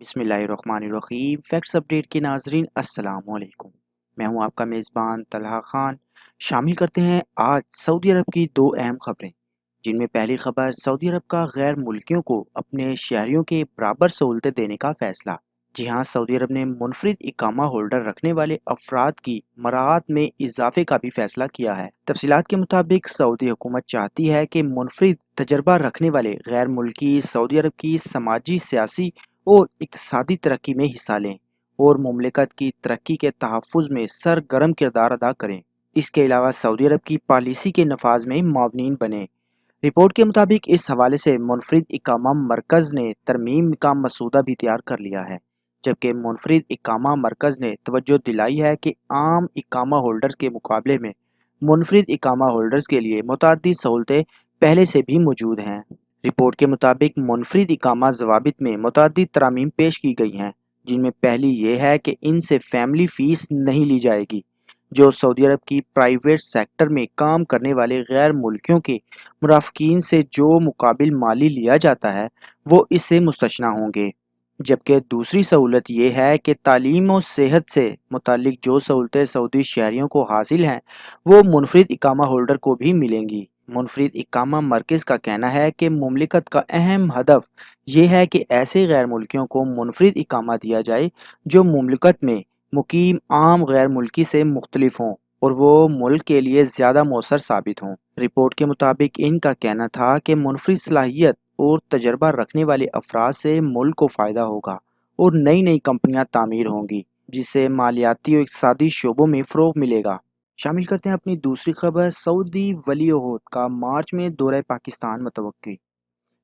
बिस्मिल्लाहिर्रहमानिर्रहीम। Facts update के नाजरीन अस्सलाम वालेकुम। मैं हूं आपका मेज़बान तलहा खान। शामिल करते हैं आज सऊदी अरब की दो अहम खबरें, जिनमें पहली खबर सऊदी अरब का गैर मुल्कियों को अपने शहरियों के बराबर सहूलतें देने का फैसला। जी हाँ, सऊदी अरब ने मुनफरिद इकामा होल्डर रखने वाले अफराद की मराहत में इजाफे का भी फैसला किया है। तफसीलात के मुताबिक सऊदी हुकूमत चाहती है कि मुनफरिद तजर्बा रखने वाले गैर मुल्की सऊदी अरब की समाजी, सियासी और इक़्तिसादी तरक्की में हिस्सा लें और मुमलिकत की तरक्की के तहफ़्फ़ुज़ में सरगर्म किरदार अदा करें। इसके अलावा सऊदी अरब की पॉलिसी के नफाज में मुआवनीन बने। रिपोर्ट के मुताबिक इस हवाले से मुनफरिद इकामा मरकज़ ने तरमीम का मसूदा भी तैयार कर लिया है, जबकि मुनफरिद इकामा मरकज़ ने तवज्जो दिलाई है कि आम इकामा होल्डर्स के मुकाबले में मुनफरिद इकामा होल्डर्स के लिए मुतअद्दिद सहूलतें पहले से भी मौजूद हैं। रिपोर्ट के मुताबिक मुनफरिद इकामा ज़वाबित में मुतअद्दिद तरामीम पेश की गई हैं, जिनमें पहली ये है कि इनसे फैमिली फ़ीस नहीं ली जाएगी। जो सऊदी अरब की प्राइवेट सेक्टर में काम करने वाले गैर मुल्कियों के मुराफ़कीन से जो मुकाबिल माली लिया जाता है, वो इससे मुस्तस्ना होंगे। जबकि दूसरी सहूलत ये है कि तालीम और सेहत से मुतालिक जो सहूलतें सऊदी शहरियों को हासिल हैं, वो मुनफरिद इकामा होल्डर को भी मिलेंगी। मुनफरिद इकामा मरकज़ का कहना है कि मुमलिकत का अहम हदफ ये है कि ऐसे गैर मुल्कियों को मुनफरिद इकामा दिया जाए जो मुमलिकत में मुकीम आम गैर मुल्की से मुख्तलिफ हों और वो मुल्क के लिए ज़्यादा मौसर साबित हों। रिपोर्ट के मुताबिक इनका कहना था कि मुनफरिद सलाहियत और तजर्बा रखने वाले अफराद से मुल्क को फ़ायदा होगा और नई नई कंपनियां तामीर होंगी, जिससे मालियाती और इक़्तिसादी शोबों में फ़रोग़ मिलेगा। शामिल करते हैं अपनी दूसरी खबर, सऊदी वली अहद का मार्च में दौरा पाकिस्तान मुतवक्किल।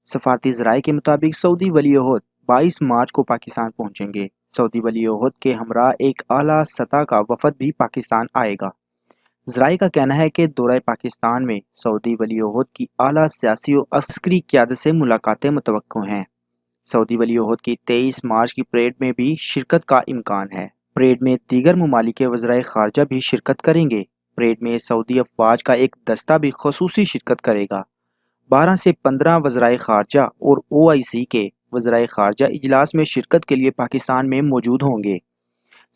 सफारती ज़राए के मुताबिक सऊदी वली अहद 22 मार्च को पाकिस्तान पहुंचेंगे। सऊदी वली अहद के हमरा एक आला सतह का वफद भी पाकिस्तान आएगा। ज़राए का कहना है कि दौरा पाकिस्तान में सऊदी वली अहद की आला सियासी और अस्करी क़यादत से मुलाकातें मुतवक्को हैं। सऊदी वली अहद की 23 मार्च की परेड में भी शिरकत का इम्कान है। परेड में दीगर ममालिक के वज़राए ख़ारजा भी शिरकत करेंगे। परेड में सऊदी अफवाज का एक दस्ता भी ख़ुसूसी शिरकत करेगा। 12 से 15 वज़राए ख़ारजा और OIC के वज़राए ख़ारजा इजलास में शिरकत के लिए पाकिस्तान में मौजूद होंगे।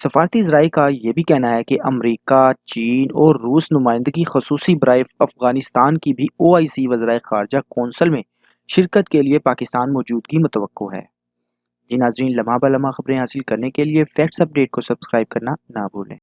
सफारती ज़राए का ये भी कहना है कि अमरीका, चीन और रूस नुमाइंदगी ख़ुसूसी बराए अफ़गानिस्तान की भी OIC वज़राए ख़ारजा कौंसल में शिरकत के लिए पाकिस्तान मौजूदगी मुतवक्को है। जी नाज़रीन, लम्हा ब लम्हा खबरें हासिल करने के लिए फैक्ट्स अपडेट को सब्सक्राइब करना ना भूलें।